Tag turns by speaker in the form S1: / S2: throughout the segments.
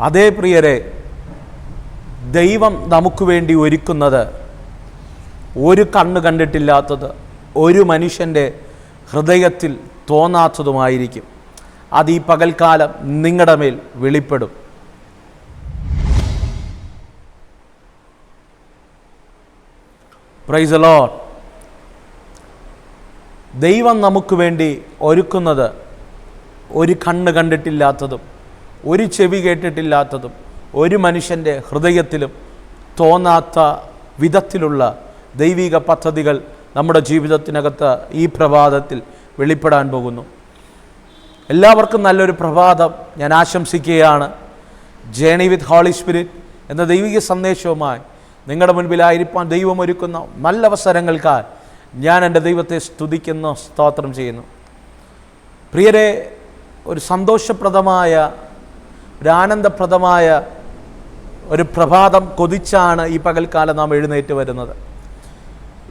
S1: അതേ പ്രിയരെ, ദൈവം നമുക്ക് വേണ്ടി ഒരുക്കുന്നത് ഒരു കണ്ണ് കണ്ടിട്ടില്ലാത്തത്, ഒരു മനുഷ്യൻ്റെ ഹൃദയത്തിൽ തോന്നാത്തതുമായിരിക്കും. അത് ഈ പകൽക്കാലം നിങ്ങളുടെ മേൽ വെളിപ്പെടും. Praise the Lord. ദൈവം നമുക്ക് വേണ്ടി ഒരുക്കുന്നത് ഒരു കണ്ണ് കണ്ടിട്ടില്ലാത്തതും ഒരു ചെവി കേട്ടിട്ടില്ലാത്തതും ഒരു മനുഷ്യൻ്റെ ഹൃദയത്തിലും തോന്നാത്ത വിധത്തിലുള്ള ദൈവിക പദ്ധതികൾ നമ്മുടെ ജീവിതത്തിനകത്ത് ഈ പ്രഭാതത്തിൽ വെളിപ്പെടാൻ പോകുന്നു. എല്ലാവർക്കും നല്ലൊരു പ്രഭാതം ഞാൻ ആശംസിക്കുകയാണ്. ജേണി വിത്ത് ഹോളി സ്പിരിറ്റ് എന്ന ദൈവിക സന്ദേശവുമായി നിങ്ങളുടെ മുൻപിലായിരിക്കാൻ ദൈവം ഒരുക്കുന്ന നല്ല അവസരങ്ങൾക്കായി ഞാൻ എൻ്റെ ദൈവത്തെ സ്തുതിക്കുന്നു, സ്തോത്രം ചെയ്യുന്നു. പ്രിയരെ, ഒരു സന്തോഷപ്രദമായ, ഒരു ആനന്ദപ്രദമായ ഒരു പ്രഭാതം കൊതിച്ചാണ് ഈ പകൽക്കാലം നാം എഴുന്നേറ്റ് വരുന്നത്.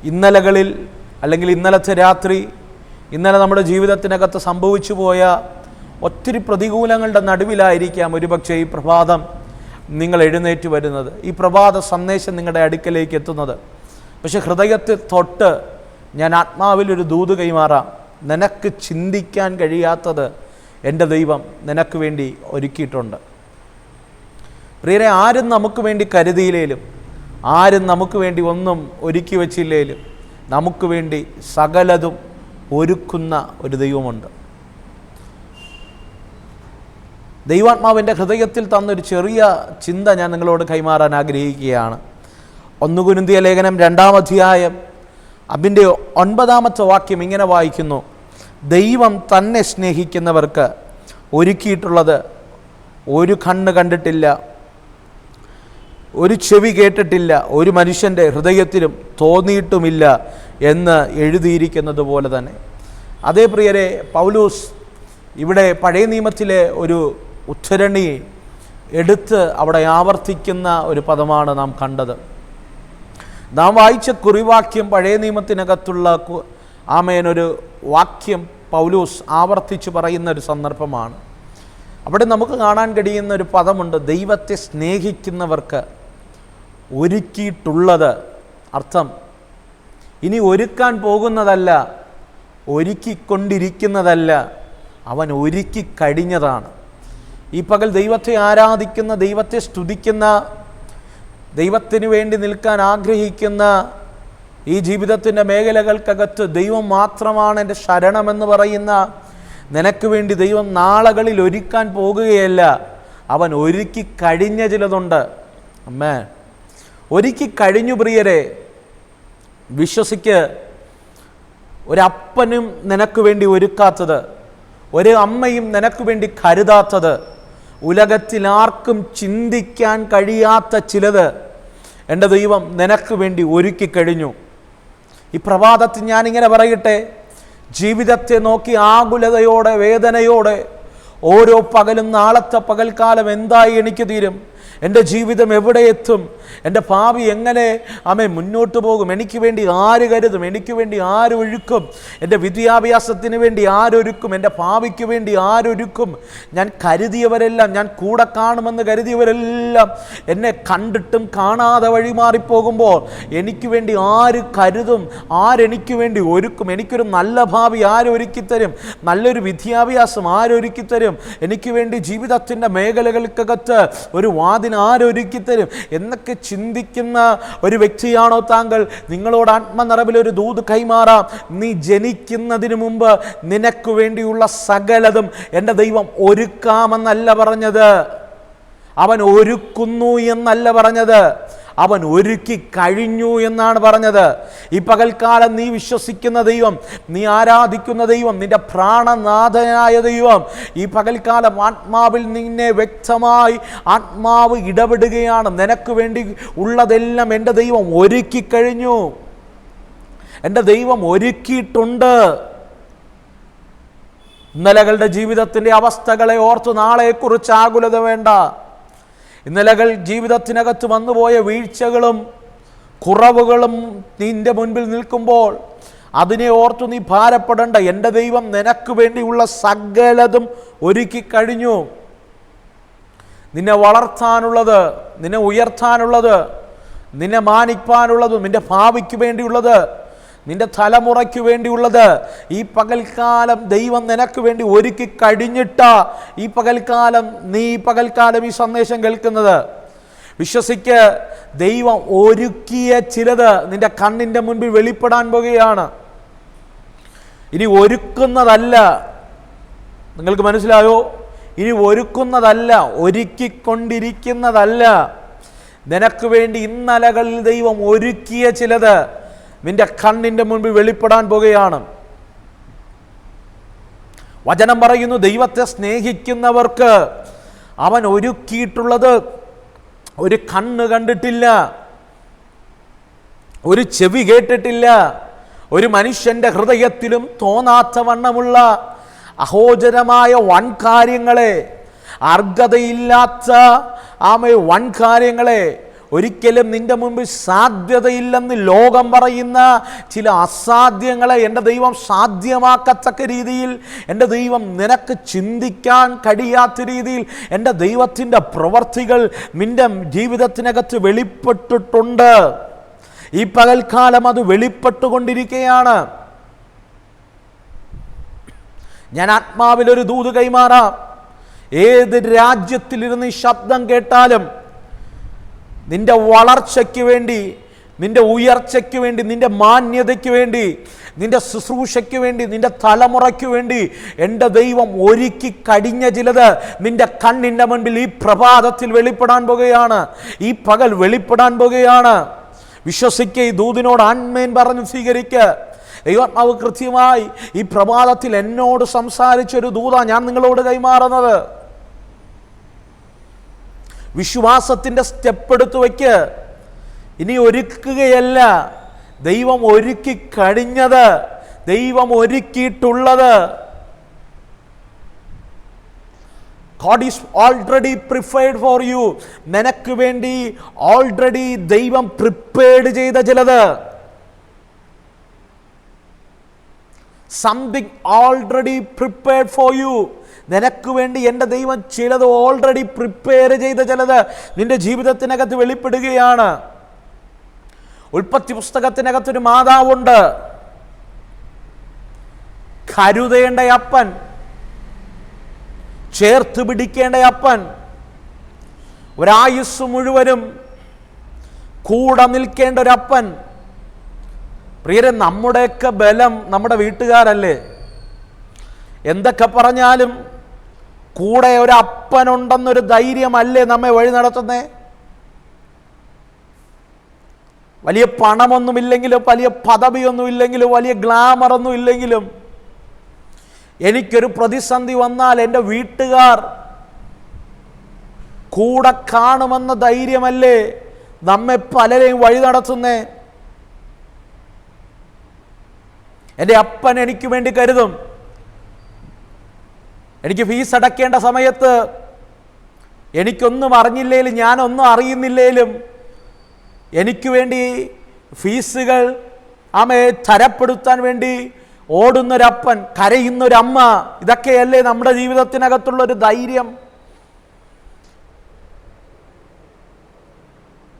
S1: ഇന്നലകളിൽ അല്ലെങ്കിൽ ഇന്നലത്തെ രാത്രി, ഇന്നലെ നമ്മുടെ ജീവിതത്തിനകത്ത് സംഭവിച്ചു പോയ ഒത്തിരി പ്രതികൂലങ്ങളുടെ നടുവിലായിരിക്കാം ഒരുപക്ഷെ ഈ പ്രഭാതം നിങ്ങൾ എഴുന്നേറ്റ് വരുന്നത്, ഈ പ്രഭാത സന്ദേശം നിങ്ങളുടെ അടുക്കലേക്ക് എത്തുന്നത്. പക്ഷെ ഹൃദയത്തിൽ തൊട്ട് ഞാൻ ആത്മാവിലൊരു ദൂത് കൈമാറാം. നിനക്ക് ചിന്തിക്കാൻ കഴിയാത്തത് എൻ്റെ ദൈവം നിനക്ക് വേണ്ടി ഒരുക്കിയിട്ടുണ്ട്. പ്രിയരെ, ആരും നമുക്ക് വേണ്ടി കരുതിയില്ലേലും, ആരും നമുക്ക് വേണ്ടി ഒന്നും ഒരുക്കി വച്ചില്ലേലും, നമുക്ക് വേണ്ടി സകലതും ഒരുക്കുന്ന ഒരു ദൈവമുണ്ട്. ദൈവാത്മാവിൻ്റെ ഹൃദയത്തിൽ തന്നൊരു ചെറിയ ചിന്ത ഞാൻ നിങ്ങളോട് കൈമാറാൻ ആഗ്രഹിക്കുകയാണ്. 1 കൊരിന്ത്യർ ലേഖനം 2-ാം അധ്യായം അതിൻ്റെ 9-ാമത്തെ വാക്യം ഇങ്ങനെ വായിക്കുന്നു: ദൈവം തന്നെ സ്നേഹിക്കുന്നവർക്ക് ഒരുക്കിയിട്ടുള്ളത് ഒരു കണ്ണ് കണ്ടിട്ടില്ല, ഒരു ചെവി കേട്ടിട്ടില്ല, ഒരു മനുഷ്യൻ്റെ ഹൃദയത്തിലും തോന്നിയിട്ടുമില്ല എന്ന് എഴുതിയിരിക്കുന്നത് പോലെ തന്നെ. അതേ പ്രിയരെ, പൗലോസ് ഇവിടെ പഴയ നിയമത്തിലെ ഒരു ഉദ്ധരണി എടുത്ത് അവിടെ ആവർത്തിക്കുന്ന ഒരു പദമാണ് നാം കണ്ടത്. നാം വായിച്ച കുറിവാക്യം പഴയ നിയമത്തിനകത്തുള്ള ഒരു വാക്യം പൗലോസ് ആവർത്തിച്ച് പറയുന്ന ഒരു സന്ദർഭമാണ്. അവിടെ നമുക്ക് കാണാൻ കഴിയുന്ന ഒരു പദമുണ്ട്: ദൈവത്തെ സ്നേഹിക്കുന്നവർക്ക് ഒരുക്കിയിട്ടുള്ളത്. അർത്ഥം ഇനി ഒരുക്കാൻ പോകുന്നതല്ല, ഒരുക്കിക്കൊണ്ടിരിക്കുന്നതല്ല, അവൻ ഒരുക്കി കഴിഞ്ഞതാണ്. ഈ പകൽ ദൈവത്തെ ആരാധിക്കുന്ന, ദൈവത്തെ സ്തുതിക്കുന്ന, ദൈവത്തിന് വേണ്ടി നിൽക്കാൻ ആഗ്രഹിക്കുന്ന, ഈ ജീവിതത്തിൻ്റെ മേഖലകൾക്കകത്ത് ദൈവം മാത്രമാണ് എൻ്റെ ശരണമെന്ന് പറയുന്ന നിനക്ക് വേണ്ടി ദൈവം നാളുകളിൽ ഒരുക്കാൻ പോകുകയല്ല, അവൻ ഒരുക്കി കഴിഞ്ഞ ചിലതുണ്ട്. അമ്മേ, ഒരുക്കി കഴിഞ്ഞു. പ്രിയരെ, വിശ്വസിക്ക്. ഒരപ്പനും നിനക്ക് വേണ്ടി ഒരുക്കാത്തത്, ഒരു അമ്മയും നിനക്ക് വേണ്ടി കരുതാത്തത്, ഉലകത്തിൽ ആർക്കും ചിന്തിക്കാൻ കഴിയാത്ത ചിലത് എൻ്റെ ദൈവം നിനക്ക് വേണ്ടി ഒരുക്കി കഴിഞ്ഞു. ഈ പ്രഭാതത്തിൽ ഞാനിങ്ങനെ പറയട്ടെ, ജീവിതത്തെ നോക്കി ആകുലതയോടെ, വേദനയോടെ ഓരോ പകലും നാളത്തെ പകൽക്കാലം എന്തായി എനിക്ക് തീരും, എൻ്റെ ജീവിതം എവിടെ എത്തും, എൻ്റെ ഭാവി എങ്ങനെ മുന്നോട്ട് പോകും, എനിക്ക് വേണ്ടി ആര് കരുതും, എനിക്ക് വേണ്ടി ആരൊരുക്കും, എൻ്റെ വിദ്യാഭ്യാസത്തിന് വേണ്ടി ആരൊരുക്കും, എൻ്റെ ഭാവിക്ക് വേണ്ടി ആരൊരുക്കും, ഞാൻ കരുതിയവരെല്ലാം, ഞാൻ കൂടെ കാണുമെന്ന് കരുതിയവരെല്ലാം എന്നെ കണ്ടിട്ടും കാണാതെ വഴിമാറിപ്പോകുമ്പോൾ എനിക്ക് വേണ്ടി ആര് കരുതും, ആരെനിക്ക് വേണ്ടി ഒരുക്കും, എനിക്കൊരു നല്ല ഭാവി ആരൊരുക്കിത്തരും, നല്ലൊരു വിദ്യാഭ്യാസം ആരൊരുക്കിത്തരും, എനിക്ക് വേണ്ടി ജീവിതത്തിൻ്റെ മേഖലകൾക്കകത്ത് ഒരു വാതിൽ ആരൊരുക്കിത്തരും എന്നൊക്കെ ചിന്തിക്കുന്ന ഒരു വ്യക്തിയാണോ താങ്കൾ? നിങ്ങളോട് ആത്മനിറവിലൊരു ദൂത് കൈമാറാം. നീ ജനിക്കുന്നതിന് മുമ്പ് നിനക്ക് വേണ്ടിയുള്ള സകലതും എൻ്റെ ദൈവം ഒരുക്കാമെന്നല്ല പറഞ്ഞത്, അവൻ ഒരുക്കുന്നു എന്നല്ല പറഞ്ഞത്, അവൻ ഒരുക്കി കഴിഞ്ഞു എന്നാണ് പറഞ്ഞത്. ഈ പകൽക്കാലം നീ വിശ്വസിക്കുന്ന ദൈവം, നീ ആരാധിക്കുന്ന ദൈവം, നിന്റെ പ്രാണനാഥനായ ദൈവം ഈ പകൽക്കാലം ആത്മാവിൽ നിന്നെ വ്യക്തമായി ആത്മാവ് ഇടപെടുകയാണ്. നിനക്ക് വേണ്ടി ഉള്ളതെല്ലാം എൻ്റെ ദൈവം ഒരുക്കി കഴിഞ്ഞു, എൻ്റെ ദൈവം ഒരുക്കിയിട്ടുണ്ട്. ഇന്നലകളുടെ ജീവിതത്തിൻ്റെ അവസ്ഥകളെ ഓർത്ത് നാളെക്കുറിച്ച് ആകുലത വേണ്ട. ഇന്നലകൾ ജീവിതത്തിനകത്ത് വന്നുപോയ വീഴ്ചകളും കുറവുകളും നിന്റെ മുൻപിൽ നിൽക്കുമ്പോൾ അതിനെ ഓർത്തു നീ ഭാരപ്പെടേണ്ട. എൻ്റെ ദൈവം നിനക്ക് വേണ്ടിയുള്ള സകലതും ഒരുക്കി കഴിഞ്ഞു. നിന്നെ വളർത്താനുള്ളത്, നിന്നെ ഉയർത്താനുള്ളത്, നിന്നെ മാനിക്കാനുള്ളത്, നിന്റെ ഭാവിക്ക് വേണ്ടിയുള്ളത്, നിന്റെ തലമുറയ്ക്ക് വേണ്ടിയുള്ളത് ഈ പകൽക്കാലം ദൈവം നിനക്ക് വേണ്ടി ഒരുക്കി കഴിഞ്ഞിട്ട ഈ പകൽക്കാലം ഈ സന്ദേശം കേൾക്കുന്നത്. വിശ്വസിക്ക്, ദൈവം ഒരുക്കിയ ചിലത് നിന്റെ കണ്ണിൻ്റെ മുൻപിൽ വെളിപ്പെടാൻ പോകുകയാണ്. ഇനി ഒരുക്കുന്നതല്ല. നിങ്ങൾക്ക് മനസ്സിലായോ? ഇനി ഒരുക്കുന്നതല്ല, ഒരുക്കിക്കൊണ്ടിരിക്കുന്നതല്ല. നിനക്ക് വേണ്ടി ഇന്നലകളിൽ ദൈവം ഒരുക്കിയ ചിലത് നിന്റെ കണ്ണിൻ്റെ മുൻപിൽ വെളിപ്പെടാൻ പോകുകയാണ്. വചനം പറയുന്നു, ദൈവത്തെ സ്നേഹിക്കുന്നവർക്ക് അവൻ ഒരുക്കിയിട്ടുള്ളത് ഒരു കണ്ണ് കണ്ടിട്ടില്ല, ഒരു ചെവി കേട്ടിട്ടില്ല, ഒരു മനുഷ്യൻ്റെ ഹൃദയത്തിലും തോന്നാത്ത വണ്ണമുള്ള അഹോചരമായ വൻകാര്യങ്ങളെ, അർഹതയില്ലാത്ത വൻകാര്യങ്ങളെ, ഒരിക്കലും നിന്റെ മുമ്പിൽ സാധ്യതയില്ലെന്ന് ലോകം പറയുന്ന ചില അസാധ്യങ്ങളെ എൻ്റെ ദൈവം സാധ്യമാക്കത്തക്ക രീതിയിൽ, എൻ്റെ ദൈവം നിനക്ക് ചിന്തിക്കാൻ കഴിയാത്ത രീതിയിൽ എൻ്റെ ദൈവത്തിൻ്റെ പ്രവർത്തികൾ നിന്റെ ജീവിതത്തിനകത്ത് വെളിപ്പെട്ടിട്ടുണ്ട്. ഈ പകൽക്കാലം അത് വെളിപ്പെട്ടുകൊണ്ടിരിക്കുകയാണ്. ഞാൻ ആത്മാവിലൊരു ദൂത് കൈമാറാം. ഏത് രാജ്യത്തിലിരുന്ന് ഈ ശബ്ദം കേട്ടാലും നിന്റെ വളർച്ചയ്ക്ക് വേണ്ടി, നിന്റെ ഉയർച്ചയ്ക്ക് വേണ്ടി, നിന്റെ മാന്യതയ്ക്ക് വേണ്ടി, നിന്റെ ശുശ്രൂഷയ്ക്ക് വേണ്ടി, നിന്റെ തലമുറയ്ക്ക് വേണ്ടി എൻ്റെ ദൈവം ഒരുക്കി കഴിഞ്ഞ ചിലത് നിന്റെ കണ്ണിൻ്റെ മുൻപിൽ ഈ പ്രഭാതത്തിൽ വെളിപ്പെടാൻ പോകുകയാണ്. ഈ പകൽ വെളിപ്പെടാൻ പോകുകയാണ്. വിശ്വസിക്കുക, ഈ ദൂതിനോട് ആൺമേൻ പറഞ്ഞ് സ്വീകരിക്കുക. ദൈവാത്മാവ് കൃത്യമായി ഈ പ്രഭാതത്തിൽ എന്നോട് സംസാരിച്ചൊരു ദൂത ഞാൻ നിങ്ങളോട് കൈമാറുന്നത്. വിശ്വാസത്തിൻ്റെ സ്റ്റെപ്പ് എടുത്തു വയ്ക്ക്. ഇനി ഒരുക്കുകയല്ല, ദൈവം ഒരുക്കി കഴിഞ്ഞത്, ദൈവം ഒരുക്കിയിട്ടുള്ളത്. God is already prepared for you. നിനക്ക് വേണ്ടി ഓൾറെഡി ദൈവം പ്രിപ്പയർഡ് ചെയ്ത ചിലത്, something already prepared for you. നിനക്ക് വേണ്ടി എൻ്റെ ദൈവം ചിലത് ഓൾറെഡി പ്രിപ്പയർ ചെയ്ത ചിലത് നിന്റെ ജീവിതത്തിനകത്ത് വെളിപ്പെടുകയാണ്. ഉൽപ്പത്തി പുസ്തകത്തിനകത്തൊരു മാതാവുണ്ട്, കരുതേണ്ട അപ്പൻ, ചേർത്ത് പിടിക്കേണ്ട അപ്പൻ, ഒരായുസ് മുഴുവനും കൂടെ നിൽക്കേണ്ട ഒരപ്പൻ. പ്രിയരെ, നമ്മുടെയൊക്കെ ബലം നമ്മുടെ വീട്ടുകാരല്ലേ. എന്തൊക്കെ പറഞ്ഞാലും കൂടെ ഒരു അപ്പനുണ്ടെന്നൊരു ധൈര്യമല്ലേ നമ്മെ വഴി നടത്തുന്നേ. വലിയ പണമൊന്നുമില്ലെങ്കിലും, വലിയ പദവിയൊന്നുമില്ലെങ്കിലും, വലിയ ഗ്ലാമറൊന്നും ഇല്ലെങ്കിലും, എനിക്കൊരു പ്രതിസന്ധി വന്നാൽ എൻ്റെ വീട്ടുകാർ കൂടെ കാണുമെന്ന ധൈര്യമല്ലേ നമ്മെ പലരെയും വഴി നടത്തുന്നേ. എൻ്റെ അപ്പൻ എനിക്ക് വേണ്ടി കരുതും. എനിക്ക് ഫീസ് അടയ്ക്കേണ്ട സമയത്ത് എനിക്കൊന്നും അറിഞ്ഞില്ലേലും, ഞാനൊന്നും അറിയുന്നില്ലേലും എനിക്ക് വേണ്ടി ഫീസുകൾ തരപ്പെടുത്താൻ വേണ്ടി ഓടുന്നൊരപ്പൻ, കരയുന്നൊരമ്മ, ഇതൊക്കെയല്ലേ നമ്മുടെ ജീവിതത്തിനകത്തുള്ളൊരു ധൈര്യം.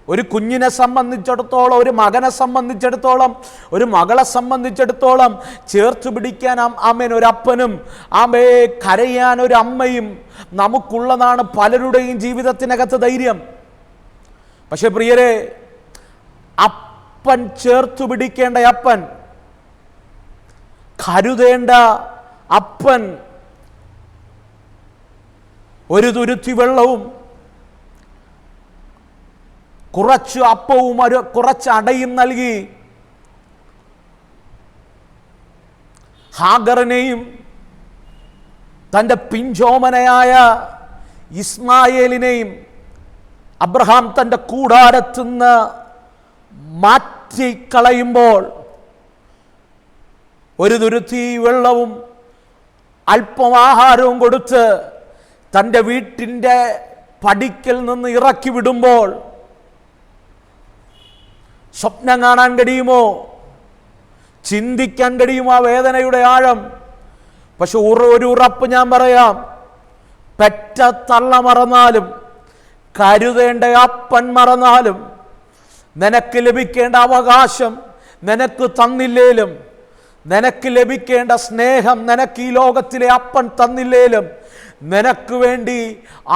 S1: ഒരു കുഞ്ഞിനെ സംബന്ധിച്ചിടത്തോളം, ഒരു മകനെ സംബന്ധിച്ചിടത്തോളം, ഒരു മകളെ സംബന്ധിച്ചിടത്തോളം ചേർത്ത് പിടിക്കാൻ ഒരപ്പനും കരയാൻ ഒരു അമ്മയും നമുക്കുള്ളതാണ് പലരുടെയും ജീവിതത്തിനകത്ത് ധൈര്യം. പക്ഷെ പ്രിയരെ, അപ്പൻ ചേർത്ത് പിടിക്കേണ്ട അപ്പൻ, കരുതേണ്ട അപ്പൻ ഒരു തുരുത്തി വെള്ളവും കുറച്ച് അപ്പവും കുറച്ച് അടയും നൽകി ഹാഗറിനെയും തൻ്റെ പിഞ്ചോമനയായ ഇസ്മായേലിനെയും അബ്രഹാം തൻ്റെ കൂടാരത്തുനിന്ന് മാറ്റിക്കളയുമ്പോൾ ഒരു തുരുത്തി വെള്ളവും അല്പം ആഹാരവും കൊടുത്ത് തൻ്റെ വീട്ടിൻ്റെ പടിക്കൽ നിന്ന് ഇറക്കി വിടുമ്പോൾ സ്വപ്നം കാണാൻ കഴിയുമോ? ചിന്തിക്കാൻ കഴിയുമോ ആ വേദനയുടെ ആഴം? പക്ഷെ ഒരു ഉറപ്പ് ഞാൻ പറയാം, പെറ്റ തള്ള മറന്നാലും കരുതേണ്ട അപ്പൻ മറന്നാലും, നിനക്ക് ലഭിക്കേണ്ട അവകാശം നിനക്ക് തന്നില്ലേലും, നിനക്ക് ലഭിക്കേണ്ട സ്നേഹം നിനക്ക് ഈ ലോകത്തിലെ അപ്പൻ തന്നില്ലേലും, നിനക്ക് വേണ്ടി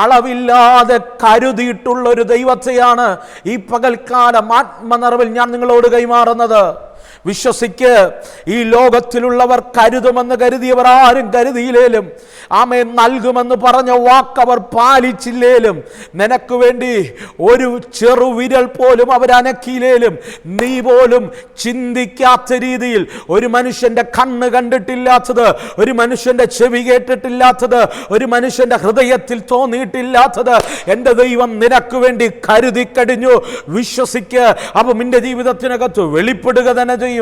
S1: അളവില്ലാതെ കരുതിയിട്ടുള്ളൊരു ദൈവത്തെയാണ് ഈ പകൽക്കാലം ആത്മനിറവിൽ ഞാൻ നിങ്ങളോട് കൈമാറുന്നത്. വിശ്വസിക്ക്. ഈ ലോകത്തിലുള്ളവർ കരുതുമെന്ന് കരുതിയവർ ആരും കരുതിയില്ലേലും, ആമേൻ, നൽകുമെന്ന് പറഞ്ഞ വാക്കവർ പാലിച്ചില്ലേലും, നിനക്ക് വേണ്ടി ഒരു ചെറുവിരൽ പോലും അവരനക്കിയില്ലേലും, നീ പോലും ചിന്തിക്കാത്ത രീതിയിൽ, ഒരു മനുഷ്യന്റെ കണ്ണ് കണ്ടിട്ടില്ലാത്തത്, ഒരു മനുഷ്യന്റെ ചെവി കേട്ടിട്ടില്ലാത്തത്, ഒരു മനുഷ്യന്റെ ഹൃദയത്തിൽ തോന്നിയിട്ടില്ലാത്തത് എൻ്റെ ദൈവം നിനക്ക് വേണ്ടി കരുതി കഴിഞ്ഞു. വിശ്വസിക്ക്. അപ്പം നിന്റെ ജീവിതത്തിനകത്ത് വെളിപ്പെടുക തന്നെ ചെയ്യും.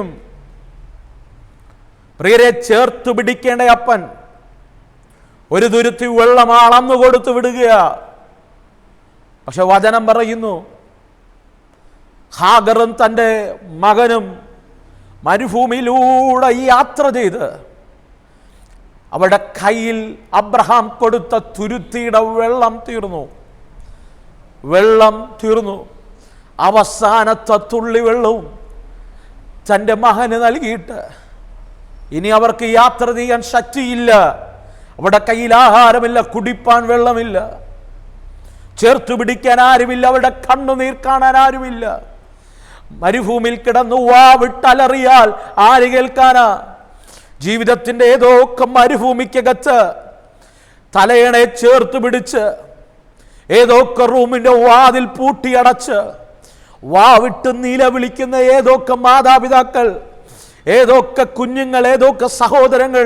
S1: പ്രിയരെ, ചേർത്ത് പിടിക്കേണ്ട അപ്പൻ ഒരു തുരുത്തി വെള്ളം അളന്നു കൊടുത്തു വിടുക. പക്ഷെ വചനം പറയുന്നു, ഹാഗറും തൻ്റെ മകനും മരുഭൂമിയിലൂടെ യാത്ര ചെയ്ത് അവരുടെ കയ്യിൽ അബ്രഹാം കൊടുത്ത തുരുത്തിയുടെ വെള്ളം തീർന്നു. അവസാനത്തെ തുള്ളി വെള്ളവും തൻ്റെ മകന് നൽകിയിട്ട് ഇനി അവർക്ക് യാത്ര ചെയ്യാൻ ശക്തിയില്ല. അവിടെ കയ്യിൽ ആഹാരമില്ല, കുടിപ്പാൻ വെള്ളമില്ല, ചേർത്തു പിടിക്കാൻ ആരുമില്ല, അവരുടെ കണ്ണുനീർ കാണാൻ ആരുമില്ല. മരുഭൂമിയിൽ കിടന്നു വാവിട്ടലറിയാൽ ആര് കേൾക്കാനാ? ജീവിതത്തിൻ്റെ ഏതൊക്കെ മരുഭൂമിക്കകത്ത് തലയണെ ചേർത്ത് പിടിച്ച്, ഏതൊക്കെ റൂമിൻ്റെ വാതിൽ പൂട്ടിയടച്ച് വാവിട്ട് നിലവിളിക്കുന്ന ഏതൊക്കെ മാതാപിതാക്കൾ, ഏതൊക്കെ കുഞ്ഞുങ്ങൾ, ഏതൊക്കെ സഹോദരങ്ങൾ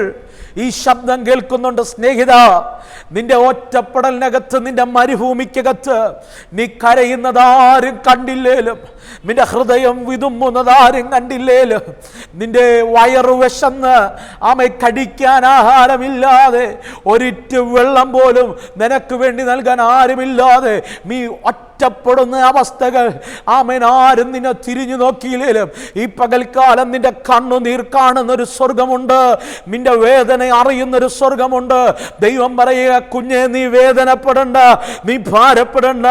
S1: ഈ ശബ്ദം കേൾക്കുന്നുണ്ട്. സ്നേഹിത, നിന്റെ ഒറ്റപ്പെടലിനകത്ത്, നിന്റെ മരുഭൂമിക്കകത്ത് നീ കരയുന്നതാരും കണ്ടില്ലേലും, നിന്റെ ഹൃദയം വിതുമ്പുന്നതാരും കണ്ടില്ലേലും, നിന്റെ വയറു വിശന്ന് കടിക്കാൻ ആഹാരമില്ലാതെ, ഒരിറ്റ് വെള്ളം പോലും നിനക്ക് വേണ്ടി നൽകാൻ ആരുമില്ലാതെ നീ ഒറ്റപ്പെടുന്ന അവസ്ഥകൾ, ആരും നിന്നെ തിരിഞ്ഞു നോക്കിയില്ലേലും, ഈ പകൽക്കാലം നിന്റെ കണ്ണുനീർ കാണുന്നൊരു സ്വർഗമുണ്ട്, നിന്റെ വേദന അറിയുന്നൊരു സ്വർഗമുണ്ട്. ദൈവം പറയുക, കുഞ്ഞെ, നീ വേദനപ്പെടണ്ട, നീ ഭാരപ്പെടണ്ട,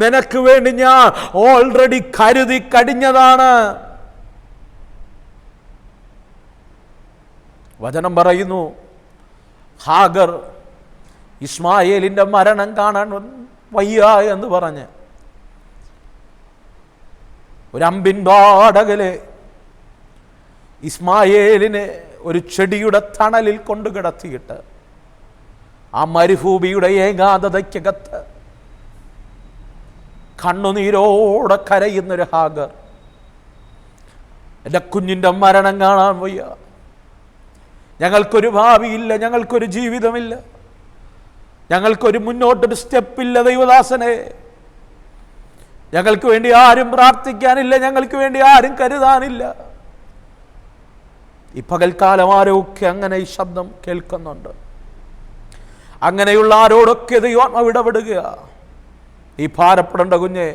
S1: നിനക്ക് വേണ്ടി ഞാൻ ഓൾറെഡി കരുതി കഴിഞ്ഞതാണ്. വചനം പറയുന്നു, ഹാഗർ ഇസ്മായേലിന്റെ മരണം കാണാൻ വയ്യ എന്ന് പറഞ്ഞ് ഒരു അമ്പിൻ പാടകലെ ഇസ്മായേലിനെ ഒരു ചെടിയുടെ തണലിൽ കൊണ്ടു കിടത്തിയിട്ട് ആ മരുഭൂമിയുടെ ഏകാന്തതയ്ക്കകത്ത് കണ്ണുനീരോടെ കരയുന്നൊരു ഹാഗർ, എൻ്റെ കുഞ്ഞിൻ്റെ മരണം കാണാൻ വയ്യ, ഞങ്ങൾക്കൊരു ഭാവിയില്ല, ഞങ്ങൾക്കൊരു ജീവിതമില്ല, ഞങ്ങൾക്കൊരു മുന്നോട്ടൊരു സ്റ്റെപ്പില്ല ദൈവദാസനെ, ഞങ്ങൾക്ക് വേണ്ടി ആരും പ്രാർത്ഥിക്കാനില്ല, ഞങ്ങൾക്ക് വേണ്ടി ആരും കരുതാനില്ല. ഈ പകൽക്കാലം ആരൊക്കെ അങ്ങനെ ഈ ശബ്ദം കേൾക്കുന്നുണ്ട്. അങ്ങനെയുള്ള ആരോടൊക്കെ ദൈവം ഇടപെടുക. നീ ഭാരപ്പെടേണ്ട കുഞ്ഞെ,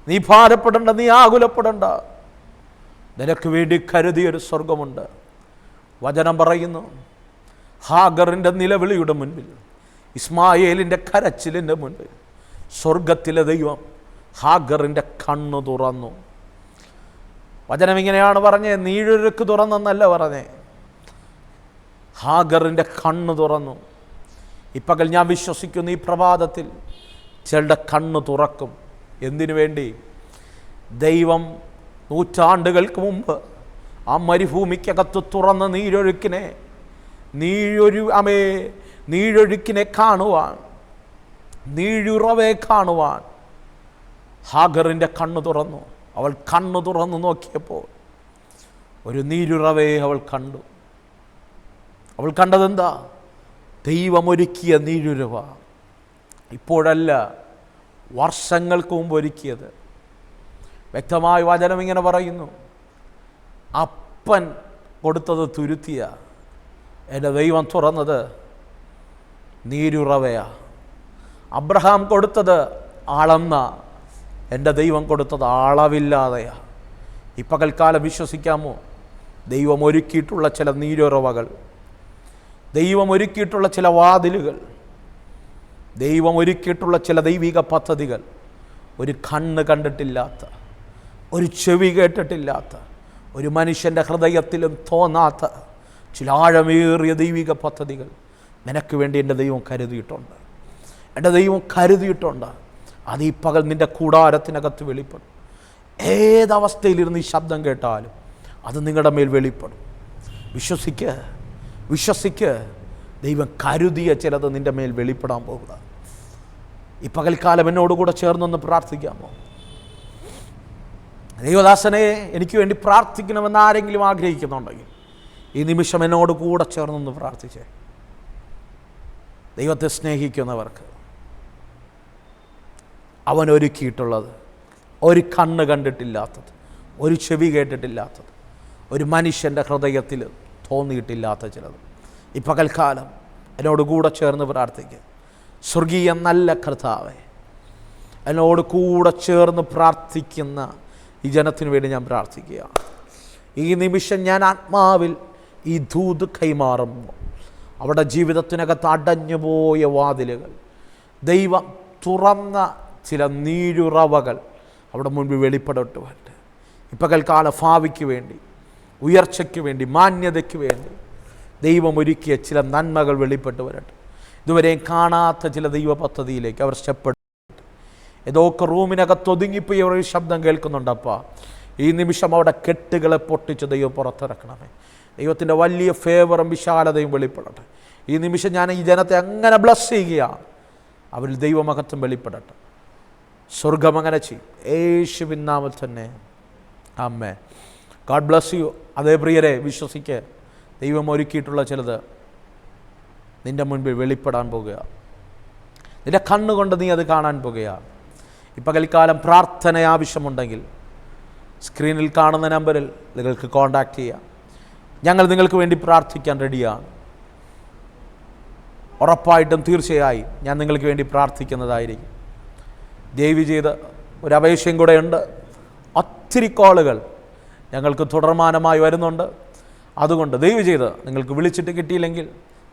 S1: നീ ഭാരപ്പെടേണ്ട, നീ ആകുലപ്പെടേണ്ട. നിനക്ക് വേണ്ടി കരുതിയൊരു സ്വർഗമുണ്ട്. വചനം പറയുന്നു, ഹാഗറിൻ്റെ നിലവിളിയുടെ മുൻപിൽ, ഇസ്മായേലിൻ്റെ കരച്ചിലിൻ്റെ മുൻപിൽ സ്വർഗത്തിലെ ദൈവം ഹാഗറിൻ്റെ കണ്ണു തുറന്നു. വചനം ഇങ്ങനെയാണ് പറഞ്ഞേ, നീഴൊരുക്ക് തുറന്നെന്നല്ല പറഞ്ഞേ, ഹാഗറിൻ്റെ കണ്ണ് തുറന്നു. ഇപ്പകൽ ഞാൻ വിശ്വസിക്കുന്നു, ഈ പ്രഭാതത്തിൽ ചിലരുടെ കണ്ണ് തുറക്കും. എന്തിനു വേണ്ടി? ദൈവം നൂറ്റാണ്ടുകൾക്ക് മുമ്പ് ആ മരുഭൂമിക്കകത്ത് തുറന്ന നീഴൊഴുക്കിനെ കാണുവാൻ, നീഴുറവെ കാണുവാൻ ഹാഗറിൻ്റെ കണ്ണ് തുറന്നു. അവൾ കണ്ണു തുറന്നു നോക്കിയപ്പോൾ ഒരു നീരുറവേ അവൾ കണ്ടു. അവൾ കണ്ടതെന്താ? ദൈവമൊരുക്കിയ നീരുറവ. ഇപ്പോഴല്ല, വർഷങ്ങൾക്ക് മുമ്പ് ഒരുക്കിയത്. വ്യക്തമായ വചനം ഇങ്ങനെ പറയുന്നു, അപ്പൻ കൊടുത്തത് തുരുത്തിയ, എൻ്റെ ദൈവം തുറന്നത് നീരുറവയാ. അബ്രഹാം കൊടുത്തത് അളന്ന, എൻ്റെ ദൈവം കൊടുത്തത് അളവില്ലാതെയാ. ഈ പകൽക്കാലം വിശ്വസിക്കാമോ? ദൈവം ഒരുക്കിയിട്ടുള്ള ചില നീരുറവകൾ, ദൈവം ഒരുക്കിയിട്ടുള്ള ചില വാതിലുകൾ, ദൈവം ഒരുക്കിയിട്ടുള്ള ചില ദൈവിക പദ്ധതികൾ ഒരു കണ്ണ് കണ്ടിട്ടില്ലാത്ത, ഒരു ചെവി കേട്ടിട്ടില്ലാത്ത, ഒരു മനുഷ്യൻ്റെ ഹൃദയത്തിലും തോന്നാത്ത ചില ആഴമേറിയ ദൈവിക പദ്ധതികൾ നിനക്ക് വേണ്ടി എൻ്റെ ദൈവം കരുതിയിട്ടുണ്ട്. എൻ്റെ ദൈവം കരുതിയിട്ടുണ്ട്. അത് ഈ പകൽ നിൻ്റെ കൂടാരത്തിനകത്ത് വെളിപ്പെടും. ഏതവസ്ഥയിലിരുന്ന് ഈ ശബ്ദം കേട്ടാലും അത് നിങ്ങളുടെ മേൽ വെളിപ്പെടും. വിശ്വസിക്ക്. ദൈവം കരുതിയ ചിലത് നിൻ്റെ മേൽ വെളിപ്പെടാൻ പോകുക. ഈ പകൽക്കാലം എന്നോടുകൂടെ ചേർന്നൊന്ന് പ്രാർത്ഥിക്കാമോ? ദൈവദാസനെ, എനിക്ക് വേണ്ടി പ്രാർത്ഥിക്കണമെന്ന് ആരെങ്കിലും ആഗ്രഹിക്കുന്നുണ്ടെങ്കിൽ ഈ നിമിഷം എന്നോട് കൂടെ ചേർന്നൊന്ന് പ്രാർത്ഥിച്ചേ. ദൈവത്തെ സ്നേഹിക്കുന്നവർക്ക് അവൻ ഒരുക്കിയിട്ടുള്ളത്, ഒരു കണ്ണ് കണ്ടിട്ടില്ലാത്തത്, ഒരു ചെവി കേട്ടിട്ടില്ലാത്തത്, ഒരു മനുഷ്യൻ്റെ ഹൃദയത്തിൽ തോന്നിയിട്ടില്ലാത്ത ചിലത് ഈ പകൽക്കാലം എന്നോട് കൂടെ ചേർന്ന് പ്രാർത്ഥിക്കുക. സ്വർഗീയ നല്ല കർത്താവേ, എന്നോട് കൂടെ ചേർന്ന് പ്രാർത്ഥിക്കുന്ന ഈ ജനത്തിനു വേണ്ടി ഞാൻ പ്രാർത്ഥിക്കുകയാണ്. ഈ നിമിഷം ഞാൻ ആത്മാവിൽ ഈ ദൂത് കൈമാറുന്നു. അവിടെ ജീവിതത്തിനകത്ത് അടഞ്ഞുപോയ വാതിലുകൾ, ദൈവം തുറന്ന ചില നീരുറവകൾ അവിടെ മുൻപ് വെളിപ്പെടട്ട് വരട്ടെ. ഈ പകൽക്കാല ഭാവിക്ക് വേണ്ടി, ഉയർച്ചയ്ക്ക് വേണ്ടി, മാന്യതയ്ക്ക് വേണ്ടി ദൈവം ഒരുക്കിയ ചില നന്മകൾ വെളിപ്പെട്ട് വരട്ടെ. ഇതുവരെയും കാണാത്ത ചില ദൈവ പദ്ധതിയിലേക്ക് അവർ സ്റ്റെപ്പ്. ഏതൊക്കെ റൂമിനകത്ത് ഒതുങ്ങിപ്പോയി ഒരു ശബ്ദം കേൾക്കുന്നുണ്ടപ്പാ, ഈ നിമിഷം അവിടെ കെട്ടുകളെ പൊട്ടിച്ച് ദൈവം പുറത്തിറക്കണമേ. ദൈവത്തിൻ്റെ വലിയ ഫേവറും വിശാലതയും വെളിപ്പെടട്ടെ. ഈ നിമിഷം ഞാൻ ഈ ജനത്തെ അങ്ങനെ ബ്ലസ് ചെയ്യുകയാണ്. അവരിൽ ദൈവമഹത്വം വെളിപ്പെടട്ടെ. സ്വർഗം അങ്ങനെ ചെയ്യും. യേശുവിൻ നാമത്തിൽ തന്നെ ആമേൻ. God bless U. അതേ പ്രിയരെ, വിശ്വസിക്ക്. ദൈവം ഒരുക്കിയിട്ടുള്ള ചിലത് നിൻ്റെ മുൻപിൽ വെളിപ്പെടാൻ പോകുക. നിൻ്റെ കണ്ണുകൊണ്ട് നീ അത് കാണാൻ പോകുകയാണ്. ഈ പകൽക്കാലം പ്രാർത്ഥന ആവശ്യമുണ്ടെങ്കിൽ സ്ക്രീനിൽ കാണുന്ന നമ്പറിൽ നിങ്ങൾക്ക് കോൺടാക്റ്റ് ചെയ്യാം. ഞങ്ങൾ നിങ്ങൾക്ക് വേണ്ടി പ്രാർത്ഥിക്കാൻ റെഡിയാണ്. ഉറപ്പായിട്ടും തീർച്ചയായും ഞാൻ നിങ്ങൾക്ക് വേണ്ടി പ്രാർത്ഥിക്കുന്നതായിരിക്കും. ദയവ് ചെയ്ത് ഒരു അപേക്ഷയും കൂടെ ഉണ്ട്. ഒത്തിരി കോളുകൾ ഞങ്ങൾക്ക് തുടർമാനമായി വരുന്നുണ്ട്. അതുകൊണ്ട് ദയവ് ചെയ്ത് നിങ്ങൾക്ക് വിളിച്ചിട്ട് കിട്ടിയില്ലെങ്കിൽ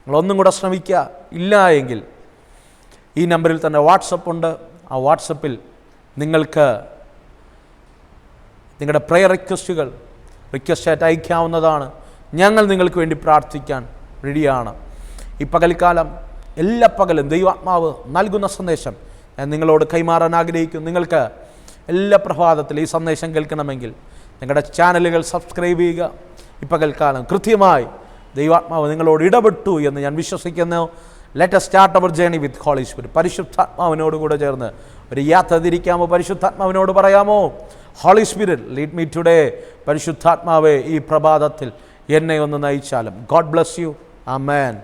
S1: നിങ്ങളൊന്നും കൂടെ ശ്രമിക്കുക. ഇല്ല എങ്കിൽ ഈ നമ്പറിൽ തന്നെ വാട്സപ്പ് ഉണ്ട്. ആ വാട്സപ്പിൽ നിങ്ങൾക്ക് നിങ്ങളുടെ പ്രെയർ റിക്വസ്റ്റായിട്ട് അയക്കാവുന്നതാണ്. ഞങ്ങൾ നിങ്ങൾക്ക് വേണ്ടി പ്രാർത്ഥിക്കാൻ റെഡിയാണ്. ഈ പകൽക്കാലം എല്ലാ പകലും ദൈവാത്മാവ് നൽകുന്ന സന്ദേശം ഞാൻ നിങ്ങളോട് കൈമാറാൻ ആഗ്രഹിക്കുന്നു. നിങ്ങൾക്ക് എല്ലാ പ്രഭാതത്തിലും ഈ സന്ദേശം കേൾക്കണമെങ്കിൽ നിങ്ങളുടെ ചാനലുകൾ സബ്സ്ക്രൈബ് ചെയ്യുക. ഈ പകൽക്കാലം കൃത്യമായി ദൈവാത്മാവ് നിങ്ങളോട് ഇടപെട്ടു എന്ന് ഞാൻ വിശ്വസിക്കുന്നു. Let us start our journey with Holy Spirit. പരിശുദ്ധാത്മാവിനോട് കൂടെ ചേർന്ന് ഒരു യാത്ര തിരിക്കാമോ? പരിശുദ്ധാത്മാവിനോട് പറയാമോ, holy spirit lead me today. പരിശുദ്ധാത്മാവേ, ഈ പ്രഭാതത്തിൽ എന്നെ ഒന്ന് നയിച്ചാലും. God bless you. ആമേൻ.